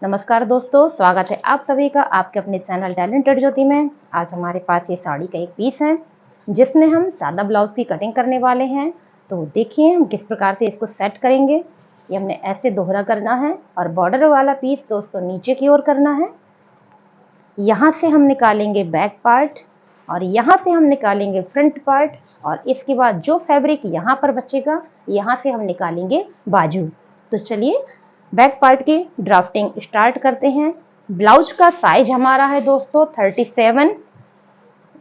नमस्कार दोस्तों, स्वागत है आप सभी का आपके अपने चैनल टैलेंटेड ज्योति में। आज हमारे पास ये साड़ी का एक पीस है जिसमें हम सादा ब्लाउज की कटिंग करने वाले हैं। तो देखिए हम किस प्रकार से इसको सेट करेंगे। ये हमने ऐसे दोहरा करना है और बॉर्डर वाला पीस दोस्तों नीचे की ओर करना है। यहाँ से हम निकालेंगे बैक पार्ट और यहाँ से हम निकालेंगे फ्रंट पार्ट, और इसके बाद जो फैब्रिक यहाँ पर बचेगा यहाँ से हम निकालेंगे बाजू। तो चलिए बैक पार्ट की ड्राफ्टिंग स्टार्ट करते हैं। ब्लाउज का साइज हमारा है दोस्तों 37,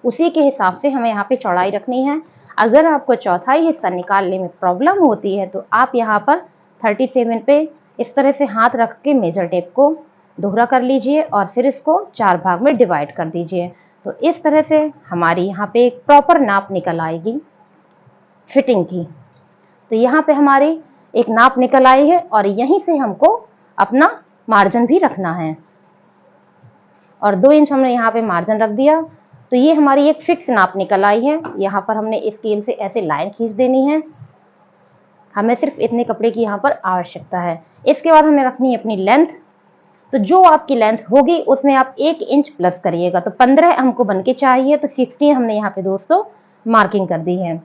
उसी के हिसाब से हमें यहाँ पे चौड़ाई रखनी है। अगर आपको चौथाई हिस्सा निकालने में प्रॉब्लम होती है तो आप यहाँ पर 37 पे इस तरह से हाथ रख के मेजर टेप को दोहरा कर लीजिए और फिर इसको 4 भाग में डिवाइड कर दीजिए। तो इस तरह से हमारी यहाँ पे एक प्रॉपर नाप निकल आएगी फिटिंग की। तो यहाँ पे हमारी एक नाप निकल आई है और यहीं से हमको अपना मार्जिन भी रखना है और 2 इंच हमने यहाँ पे मार्जिन रख दिया। तो ये हमारी एक फिक्स नाप निकल आई है। यहाँ पर हमने स्केल से ऐसे लाइन खींच देनी है। हमें सिर्फ इतने कपड़े की यहाँ पर आवश्यकता है। इसके बाद हमें रखनी है अपनी लेंथ। तो जो आपकी लेंथ होगी उसमें आप 1 इंच प्लस करिएगा। तो 15 हमको बन के चाहिए, तो 16 हमने यहाँ पे दोस्तों मार्किंग कर दी है।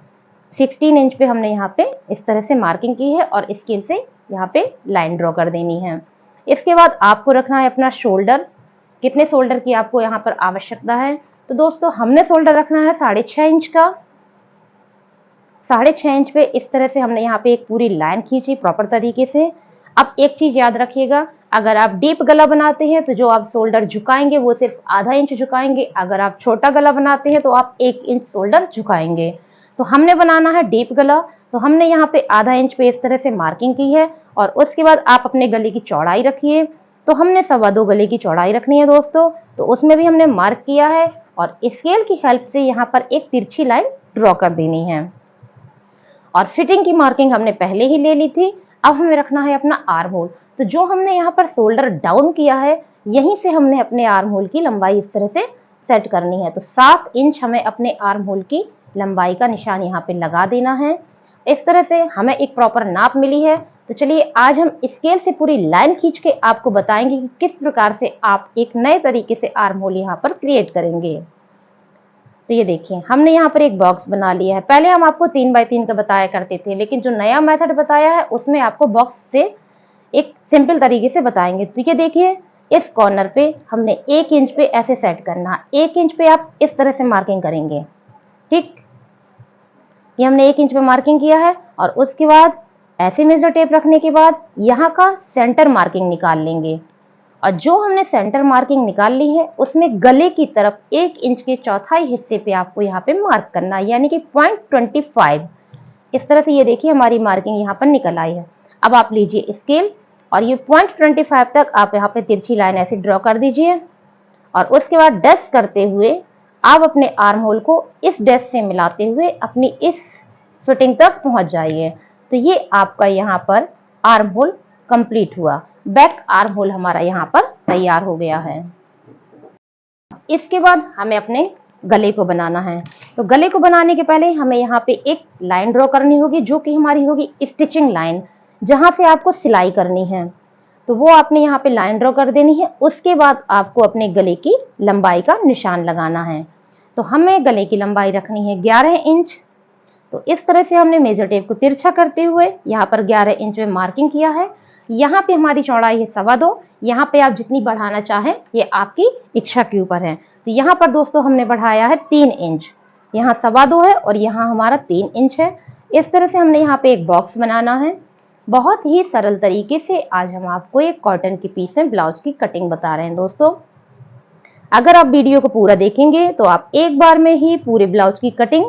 16 इंच पे हमने यहाँ पे इस तरह से मार्किंग की है और स्केल से यहाँ पे लाइन ड्रॉ कर देनी है। इसके बाद आपको रखना है अपना शोल्डर। कितने शोल्डर की आपको यहाँ पर आवश्यकता है? तो दोस्तों हमने शोल्डर रखना है 6.5 इंच का। 6.5 इंच पे इस तरह से हमने यहाँ पे एक पूरी लाइन खींची प्रॉपर तरीके से। अब एक चीज याद रखिएगा, अगर आप डीप गला बनाते हैं तो जो आप शोल्डर झुकाएंगे वो सिर्फ आधा इंच झुकाएंगे। अगर आप छोटा गला बनाते हैं तो आप 1 इंच शोल्डर झुकाएंगे। तो हमने बनाना है डीप गला, तो हमने यहाँ पे आधा इंच पे इस तरह से मार्किंग की है और उसके बाद आप अपने गले की चौड़ाई रखिए। तो हमने 2.25 गले की चौड़ाई रखनी है दोस्तों, तो उसमें भी हमने मार्क किया है और स्केल की हेल्प से यहाँ पर एक तिरछी लाइन ड्रॉ कर देनी है। और फिटिंग की मार्किंग हमने पहले ही ले ली थी। अब हमें रखना है अपना आर्म होल। तो जो हमने यहाँ पर शोल्डर डाउन किया है यहीं से हमने अपने आर्म होल की लंबाई इस तरह से सेट करनी है। तो 7 इंच हमें अपने आर्म होल की लंबाई का निशान यहाँ पे लगा देना है। इस तरह से हमें एक प्रॉपर नाप मिली है। तो चलिए आज हम स्केल से पूरी लाइन खींच के आपको बताएंगे कि किस प्रकार से आप एक नए तरीके से आर्म होल यहाँ पर क्रिएट करेंगे। तो ये देखिए हमने यहाँ पर एक बॉक्स बना लिया है। पहले हम आपको 3 बाय 3 का बताया करते थे, लेकिन जो नया मेथड बताया है उसमें आपको बॉक्स से एक सिंपल तरीके से बताएंगे। तो ये देखिए इस कॉर्नर पे हमने 1 इंच पे ऐसे सेट करना है। 1 इंच पे आप इस तरह से मार्किंग करेंगे, ठीक। ये हमने 1 इंच पे मार्किंग किया है और उसके बाद ऐसे मेजर टेप रखने के बाद यहाँ का सेंटर मार्किंग निकाल लेंगे। और जो हमने सेंटर मार्किंग निकाल ली है उसमें गले की तरफ 1 इंच के चौथाई हिस्से पे आपको यहाँ पे मार्क करना है, यानी कि 0.25। इस तरह से ये देखिए हमारी मार्किंग यहाँ पर निकल आई है। अब आप लीजिए स्केल और ये 0.25 तक आप यहाँ पे तिरछी लाइन ऐसे ड्रॉ कर दीजिए और उसके बाद डैश करते हुए आप अपने आर्म होल को इस डैश से मिलाते हुए अपनी इस फिटिंग तक पहुंच जाइए। तो ये आपका यहाँ पर आर्म होल कंप्लीट हुआ। बैक आर्म होल हमारा यहाँ पर तैयार हो गया है। इसके बाद हमें अपने गले को बनाना है। तो गले को बनाने के पहले हमें यहाँ पे एक लाइन ड्रॉ करनी होगी जो कि हमारी होगी स्टिचिंग लाइन, जहां से आपको सिलाई करनी है। तो वो आपने यहाँ पे लाइन ड्रॉ कर देनी है। उसके बाद आपको अपने गले की लंबाई का निशान लगाना है। तो हमें गले की लंबाई रखनी है 11 इंच। तो इस तरह से हमने मेजर टेप को तिरछा करते हुए यहाँ पर 11 इंच में मार्किंग किया है। यहाँ पे हमारी चौड़ाई है 2.25। यहाँ पे आप जितनी बढ़ाना चाहें ये आपकी इच्छा के ऊपर है। तो यहाँ पर दोस्तों हमने बढ़ाया है 3 इंच। यहाँ 2.25 है और यहाँ हमारा 3 इंच है। इस तरह से हमने यहाँ पे एक बॉक्स बनाना है। बहुत ही सरल तरीके से आज हम आपको एक कॉटन की पीस में ब्लाउज की कटिंग बता रहे हैं दोस्तों। अगर आप वीडियो को पूरा देखेंगे तो आप एक बार में ही पूरे ब्लाउज की कटिंग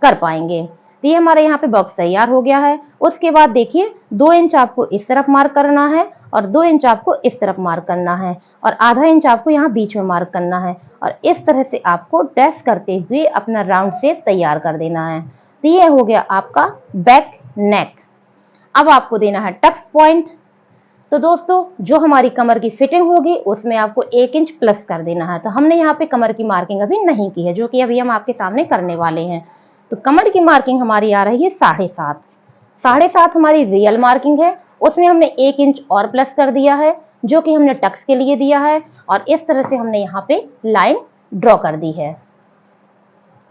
कर पाएंगे। तो ये हमारे यहाँ पे बॉक्स तैयार हो गया है। उसके बाद देखिए 2 इंच आपको इस तरफ मार्क करना है और 2 इंच आपको इस तरफ मार्क करना है और आधा इंच आपको यहाँ बीच में मार्क करना है और इस तरह से आपको डैश करते हुए अपना राउंड शेप तैयार कर देना है। तो ये हो गया आपका बैक नेक। अब आपको देना है टक्स पॉइंट। तो दोस्तों जो हमारी कमर की फिटिंग होगी उसमें आपको 1 इंच प्लस कर देना है। तो हमने यहाँ पे कमर की मार्किंग अभी नहीं की है, जो कि अभी हम आपके सामने करने वाले हैं। तो कमर की मार्किंग हमारी आ रही है 7.5। 7.5 हमारी रियल मार्किंग है, उसमें हमने 1 इंच और प्लस कर दिया है। जो कि हमने टक्स के लिए दिया है, और इस तरह से हमने यहाँ पे लाइन ड्रॉ कर दी है।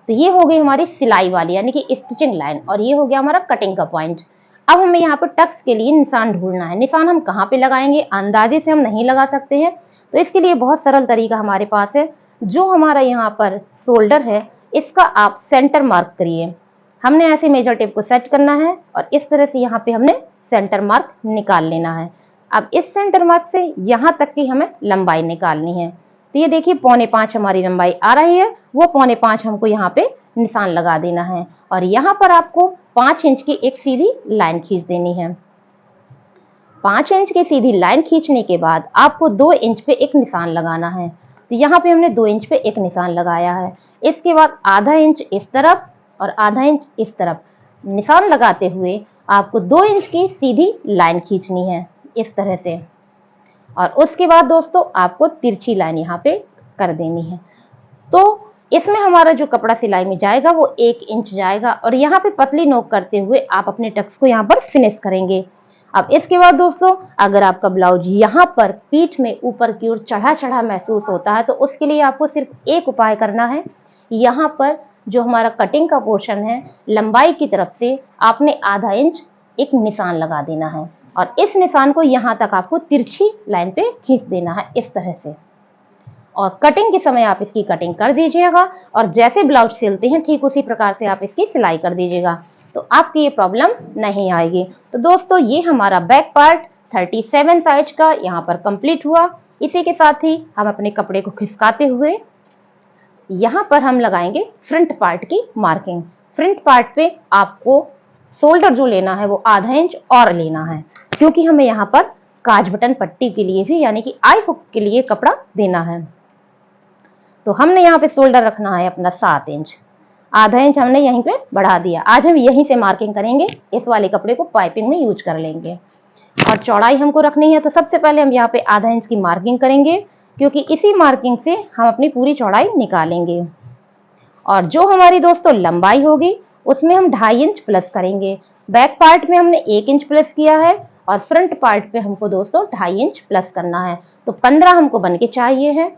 तो ये हो गई हमारी सिलाई वाली यानी कि स्टिचिंग लाइन, और ये हो गया हमारा कटिंग का पॉइंट। अब हमें यहाँ पर टक्स के लिए निशान ढूंढना है। निशान हम कहाँ पे लगाएंगे, अंदाजे से हम नहीं लगा सकते हैं, तो इसके लिए बहुत सरल तरीका हमारे पास है। जो हमारा यहाँ पर शोल्डर है, इसका आप सेंटर मार्क करिए। हमने ऐसे मेजर टेप को सेट करना है और इस तरह से यहाँ पे हमने सेंटर मार्क निकाल लेना है। अब इस सेंटर मार्क से यहाँ तक की हमें लंबाई निकालनी है। तो ये देखिए 4.25 हमारी लंबाई आ रही है, वो 4.25 हमको यहाँ पे निशान लगा देना है, और यहाँ पर आपको 5 इंच की एक सीधी लाइन खींच देनी है। 5 इंच की सीधी लाइन खींचने के बाद आपको 2 इंच पे एक निशान लगाना है। तो यहाँ पे हमने 2 इंच पे एक निशान लगाया है। इसके बाद आधा इंच इस तरफ और आधा इंच इस तरफ निशान लगाते हुए आपको 2 इंच की सीधी लाइन खींचनी है इस तरह से, और उसके बाद दोस्तों आपको तिरछी लाइन यहाँ पे कर देनी है। तो इसमें हमारा जो कपड़ा सिलाई में जाएगा वो 1 इंच जाएगा, और यहाँ पे पतली नोक करते हुए आप अपने टक्स को यहाँ पर फिनिश करेंगे। अब इसके बाद दोस्तों अगर आपका ब्लाउज यहाँ पर पीठ में ऊपर की ओर चढ़ा चढ़ा महसूस होता है, तो उसके लिए आपको सिर्फ एक उपाय करना है। यहाँ पर जो हमारा कटिंग का पोर्शन है, लंबाई की तरफ से आपने आधा इंच एक निशान लगा देना है, और इस निशान को यहाँ तक आपको तिरछी लाइन पे खींच देना है इस तरह से। और कटिंग के समय आप इसकी कटिंग कर दीजिएगा, और जैसे ब्लाउज सिलते हैं ठीक उसी प्रकार से आप इसकी सिलाई कर दीजिएगा, तो आपकी ये प्रॉब्लम नहीं आएगी। तो दोस्तों ये हमारा बैक पार्ट 37 साइज का यहाँ पर कंप्लीट हुआ। इसी के साथ ही हम अपने कपड़े को खिसकाते हुए यहाँ पर हम लगाएंगे फ्रंट पार्ट की मार्किंग। फ्रंट पार्ट पे आपको शोल्डर जो लेना है वो आधा इंच और लेना है, क्योंकि हमें यहाँ पर काज बटन पट्टी के लिए भी यानी कि आई हुक के लिए कपड़ा देना है। तो हमने यहाँ पे शोल्डर रखना है अपना 7 इंच, आधा इंच हमने यहीं पे बढ़ा दिया। आज हम यहीं से मार्किंग करेंगे, इस वाले कपड़े को पाइपिंग में यूज कर लेंगे। और चौड़ाई हमको रखनी है, तो सबसे पहले हम यहाँ पे आधा इंच की मार्किंग करेंगे, क्योंकि इसी मार्किंग से हम अपनी पूरी चौड़ाई निकालेंगे। और जो हमारी दोस्तों लंबाई होगी उसमें हम 2.5 इंच प्लस करेंगे। बैक पार्ट में हमने 1 इंच प्लस किया है, और फ्रंट पार्ट पे हमको दोस्तों 2.5 इंच प्लस करना है। तो 15 हमको बन के चाहिए है,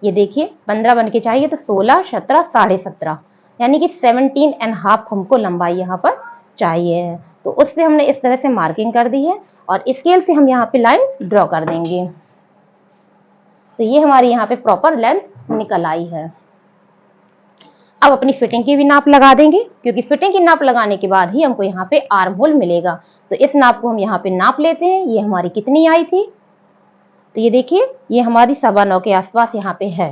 ये देखिए 15 बन के चाहिए, तो 16, 17, 17.5 यानी कि 17.5 हमको लंबाई यहाँ पर चाहिए है। तो उस पर हमने इस तरह से मार्किंग कर दी है, और स्केल से हम यहाँ पे लाइन ड्रॉ कर देंगे। तो ये हमारी यहाँ पे प्रॉपर लेंथ निकल आई है। अब अपनी फिटिंग की भी नाप लगा देंगे, क्योंकि फिटिंग की नाप लगाने के बाद ही हमको यहाँ पे आर्म होल मिलेगा। तो इस नाप को हम यहाँ पे नाप लेते हैं, ये हमारी कितनी आई थी। तो ये देखिए ये हमारी 9.25 के आसपास यहाँ पे है।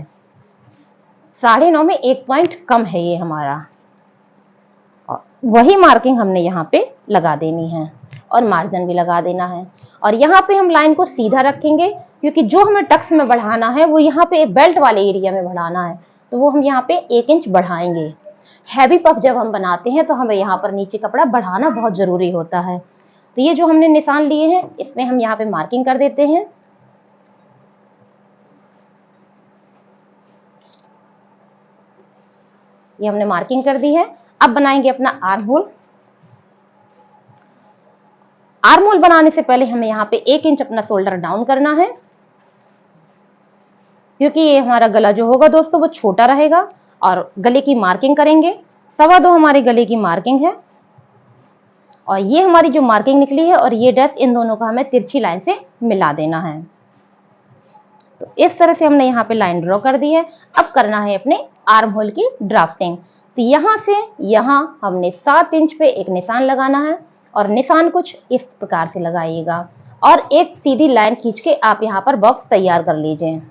9.5 में 1 पॉइंट कम है ये हमारा, और वही मार्किंग हमने यहाँ पे लगा देनी है, और मार्जिन भी लगा देना है। और यहाँ पे हम लाइन को सीधा रखेंगे, क्योंकि जो हमें टक्स में बढ़ाना है वो यहाँ पे बेल्ट वाले एरिया में बढ़ाना है, तो वो हम यहाँ पे 1 इंच बढ़ाएंगे। हैवी पफ जब हम बनाते हैं तो हमें यहाँ पर नीचे कपड़ा बढ़ाना बहुत जरूरी होता है। तो ये जो हमने निशान लिए हैं इसमें हम यहाँ पे मार्किंग कर देते हैं। ये हमने मार्किंग कर दी है। अब बनाएंगे अपना आर्म होल। आर्म होल बनाने से पहले हमें यहाँ पे 1 इंच अपना शोल्डर डाउन करना है, क्योंकि ये हमारा गला जो होगा दोस्तों वो छोटा रहेगा। और गले की मार्किंग करेंगे, 2.25 हमारे गले की मार्किंग है, और ये हमारी जो मार्किंग निकली है और ये डैश, इन दोनों का हमें तिरछी लाइन से मिला देना है। तो इस तरह से हमने यहाँ पे लाइन ड्रॉ कर दी है। अब करना है अपने आर्म होल की ड्राफ्टिंग। तो यहाँ से यहाँ हमने 7 इंच पे एक निशान लगाना है, और निशान कुछ इस प्रकार से लगाइएगा, और एक सीधी लाइन खींच के आप यहाँ पर बॉक्स तैयार कर लीजिए।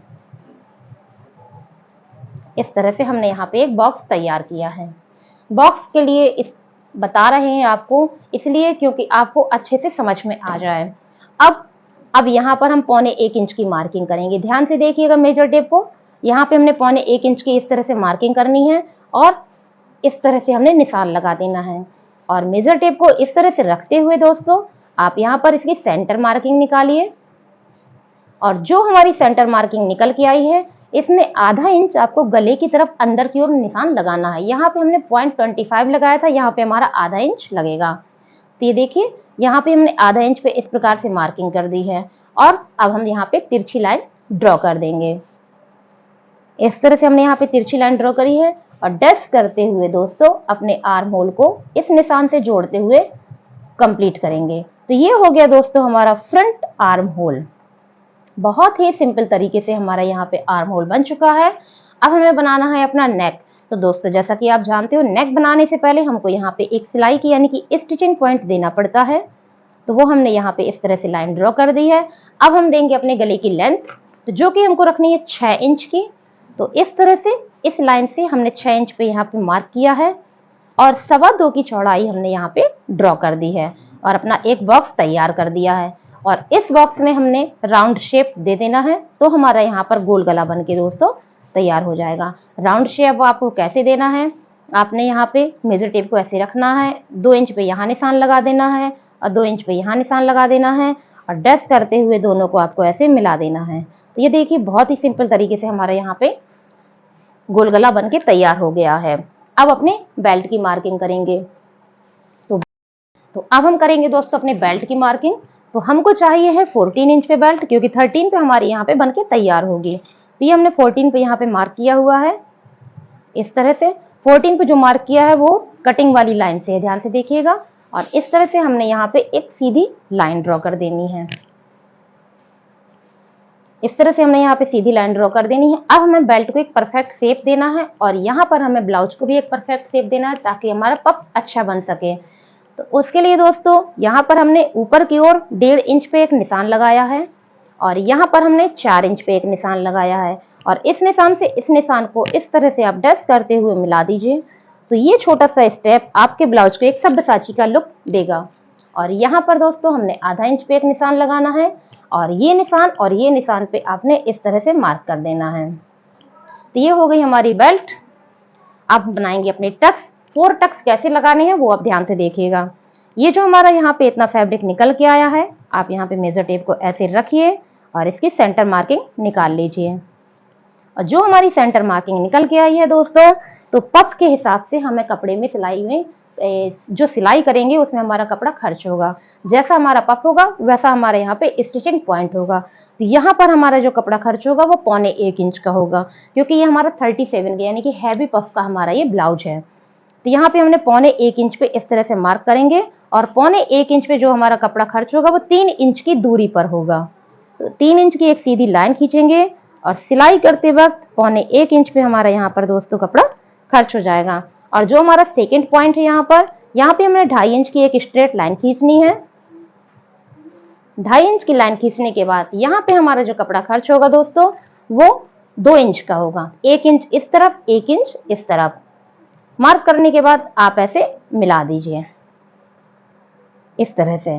इस तरह से हमने यहाँ पे एक बॉक्स तैयार किया है। बॉक्स के लिए इस बता रहे हैं आपको इसलिए क्योंकि आपको अच्छे से समझ में आ जाए। अब यहाँ पर हम 1.25 इंच की मार्किंग करेंगे। ध्यान से देखिएगा मेजर टेप को, यहाँ पे हमने 1.25 इंच की इस तरह से मार्किंग करनी है, और इस तरह से हमने निशान लगा देना है। और मेजर टेप को इस तरह से रखते हुए दोस्तों आप यहाँ पर इसकी सेंटर मार्किंग निकालिए, और जो हमारी सेंटर मार्किंग निकल के आई है इसमें आधा इंच आपको गले की तरफ अंदर की ओर निशान लगाना है। यहाँ पे हमने 0.25 लगाया था, यहाँ पे हमारा आधा इंच लगेगा। तो ये देखिए यहाँ पे हमने आधा इंच पे इस प्रकार से मार्किंग कर दी है, और अब हम यहाँ पे तिरछी लाइन ड्रॉ कर देंगे। इस तरह से हमने यहाँ पे तिरछी लाइन ड्रॉ करी है और डैश करते हुए दोस्तों अपने आर्म होल को इस निशान से जोड़ते हुए कंप्लीट करेंगे। तो ये हो गया दोस्तों हमारा फ्रंट आर्म होल। बहुत ही सिंपल तरीके से हमारा यहाँ पे आर्म होल बन चुका है। अब हमें बनाना है अपना नेक। तो दोस्तों जैसा कि आप जानते हो नेक बनाने से पहले हमको यहाँ पे एक सिलाई की यानी कि स्टिचिंग पॉइंट देना पड़ता है। तो वो हमने यहाँ पे इस तरह से लाइन ड्रॉ कर दी है। अब हम देंगे अपने गले की लेंथ, तो जो कि हमको रखनी है 6 इंच की। तो इस तरह से इस लाइन से हमने 6 इंच पे यहाँ पे मार्क किया है और 2.25 की चौड़ाई हमने यहाँ पे ड्रॉ कर दी है और अपना एक बॉक्स तैयार कर दिया है। और इस बॉक्स में हमने राउंड शेप दे देना है, तो हमारा यहाँ पर गोल गला बन के दोस्तों तैयार हो जाएगा। राउंड शेप आपको कैसे देना है, आपने यहाँ पे मेजर टेप को ऐसे रखना है, 2 इंच पे यहाँ निशान लगा देना है और 2 इंच पे यहाँ निशान लगा देना है और डैश करते हुए दोनों को आपको ऐसे मिला देना है। तो ये देखिए बहुत ही सिंपल तरीके से हमारे यहाँ पे गोल गला बन के तैयार हो गया है। अब अपने बेल्ट की मार्किंग करेंगे। तो अब हम करेंगे दोस्तों अपने बेल्ट की मार्किंग। तो हमको चाहिए है 14 इंच पे बेल्ट, क्योंकि 13 पे हमारी यहाँ पे बनके तैयार होगी। तो ये हमने 14 पे यहाँ पे मार्क किया हुआ है। इस तरह से 14 पे जो मार्क किया है वो कटिंग वाली लाइन से है, ध्यान से देखिएगा। और इस तरह से हमने यहाँ पे एक सीधी लाइन ड्रॉ कर देनी है। इस तरह से हमने यहाँ पे सीधी लाइन ड्रॉ कर देनी है। अब हमें बेल्ट को एक परफेक्ट शेप देना है और यहाँ पर हमें ब्लाउज को भी एक परफेक्ट शेप देना है ताकि हमारा पफ अच्छा बन सके। तो उसके लिए दोस्तों यहाँ पर हमने ऊपर की ओर 1.5 इंच पे एक निशान लगाया है और यहाँ पर हमने 4 इंच पे एक निशान लगाया है और इस निशान से इस निशान को इस तरह से आप डैश करते हुए मिला दीजिए। तो ये छोटा सा स्टेप आपके ब्लाउज को एक सब्यसाची का लुक देगा। और यहाँ पर दोस्तों हमने आधा इंच पे एक निशान लगाना है और ये निशान पे आपने इस तरह से मार्क कर देना है। तो ये हो गई हमारी बेल्ट। अब बनाएंगे अपने टक्स। 4 टक्स कैसे लगाने हैं वो आप ध्यान से देखिएगा। ये जो हमारा यहाँ पे इतना फैब्रिक निकल के आया है, आप यहाँ पे मेजर टेप को ऐसे रखिए और इसकी सेंटर मार्किंग निकाल लीजिए। और जो हमारी सेंटर मार्किंग निकल के आई है दोस्तों, तो पफ के हिसाब से हमें कपड़े में सिलाई में जो सिलाई करेंगे उसमें हमारा कपड़ा खर्च होगा। जैसा हमारा पफ होगा वैसा हमारे यहाँ पे स्टिचिंग पॉइंट होगा। तो यहाँ पर हमारा जो कपड़ा खर्च होगा वो 1.25 इंच का होगा, क्योंकि ये हमारा 37 यानी कि हैवी पफ का हमारा ये ब्लाउज है। तो यहाँ पे हमने 1.25 इंच पे इस तरह से मार्क करेंगे और 1.25 इंच पे जो हमारा कपड़ा खर्च होगा वो 3 इंच की दूरी पर होगा। तो 3 इंच की एक सीधी लाइन खींचेंगे और सिलाई करते वक्त 1.25 इंच पे हमारा यहाँ पर दोस्तों कपड़ा खर्च हो जाएगा। और जो हमारा सेकेंड पॉइंट है यहाँ पे हमने 2.5 इंच की एक स्ट्रेट लाइन खींचनी है। 2.5 इंच की लाइन खींचने के बाद यहाँ पे हमारा जो कपड़ा खर्च होगा दोस्तों वो 2 इंच का होगा। 1 इंच इस तरफ, 1 इंच इस तरफ। मार्क करने के बाद आप ऐसे मिला दीजिए इस तरह से।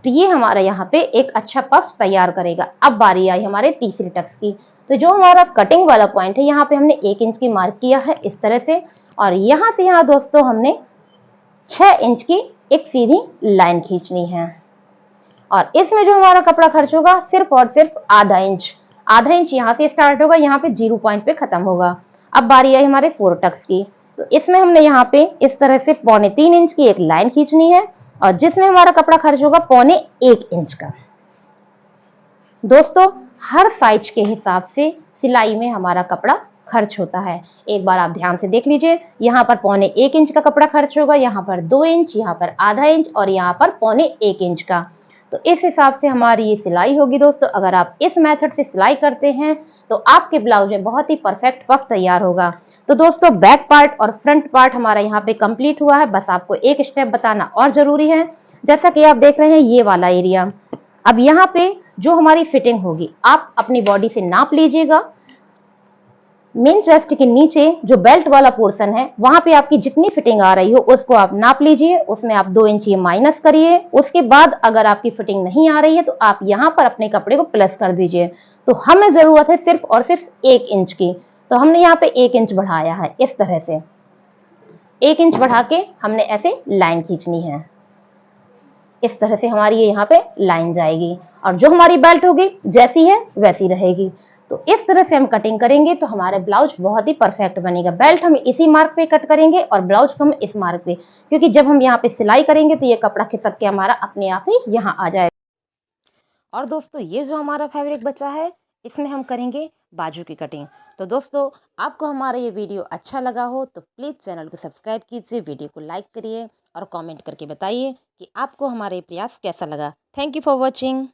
तो ये हमारा यहाँ पे एक अच्छा पफ तैयार करेगा। अब बारी आई हमारे तीसरी टक्स की। तो जो हमारा कटिंग वाला पॉइंट है यहाँ पे हमने 1 इंच की मार्क किया है इस तरह से और यहाँ से यहाँ दोस्तों हमने 6 इंच की एक सीधी लाइन खींचनी है। और इसमें जो हमारा कपड़ा खर्च होगा सिर्फ और सिर्फ आधा इंच यहाँ से स्टार्ट होगा, यहाँ पे 0 पॉइंट पे खत्म होगा। अब बारी आई हमारे 4 टक्स की। तो इसमें हमने यहाँ पे इस तरह से 3.25 इंच की एक लाइन खींचनी है और जिसमें हमारा कपड़ा खर्च होगा 1.25 इंच का। दोस्तों हर साइज के हिसाब से सिलाई में हमारा कपड़ा खर्च होता है। एक बार आप ध्यान से देख लीजिए, यहाँ पर 1.25 इंच का कपड़ा खर्च होगा, यहाँ पर 2 इंच, यहाँ पर आधा इंच और यहाँ पर 1.25 इंच का। तो इस हिसाब से हमारी ये सिलाई होगी दोस्तों। अगर आप इस मेथड से सिलाई करते हैं तो आपके ब्लाउज में बहुत ही परफेक्ट पफ तैयार होगा। तो दोस्तों बैक पार्ट और फ्रंट पार्ट हमारा यहाँ पे कंप्लीट हुआ है। बस आपको एक स्टेप बताना और जरूरी है। जैसा कि आप देख रहे हैं ये वाला एरिया, अब यहाँ पे जो हमारी फिटिंग होगी आप अपनी बॉडी से नाप लीजिएगा। मेन चेस्ट के नीचे जो बेल्ट वाला पोर्शन है वहां पे आपकी जितनी फिटिंग आ रही हो उसको आप नाप लीजिए। उसमें आप 2 इंच ये माइनस करिए। उसके बाद अगर आपकी फिटिंग नहीं आ रही है तो आप यहाँ पर अपने कपड़े को प्लस कर दीजिए। तो हमें जरूरत है सिर्फ और सिर्फ 1 इंच की। तो हमने यहाँ पे 1 इंच बढ़ाया है इस तरह से। 1 इंच बढ़ा के हमने ऐसे लाइन खींचनी है। इस तरह से हमारी ये यहाँ पे लाइन जाएगी और जो हमारी बेल्ट होगी जैसी है वैसी रहेगी। तो इस तरह से हम कटिंग करेंगे तो हमारे ब्लाउज बहुत ही परफेक्ट बनेगा। बेल्ट हम इसी मार्क पे कट करेंगे और ब्लाउज को हम इस मार्क पे, क्योंकि जब हम यहाँ पे सिलाई करेंगे तो ये कपड़ा खिसक के हमारा अपने आप ही यहाँ आ जाएगा। और दोस्तों ये जो हमारा फैब्रिक बचा है इसमें हम करेंगे बाजू की कटिंग। तो दोस्तों आपको हमारा ये वीडियो अच्छा लगा हो तो प्लीज़ चैनल को सब्सक्राइब कीजिए, वीडियो को लाइक करिए और कमेंट करके बताइए कि आपको हमारा ये प्रयास कैसा लगा। Thank you for watching.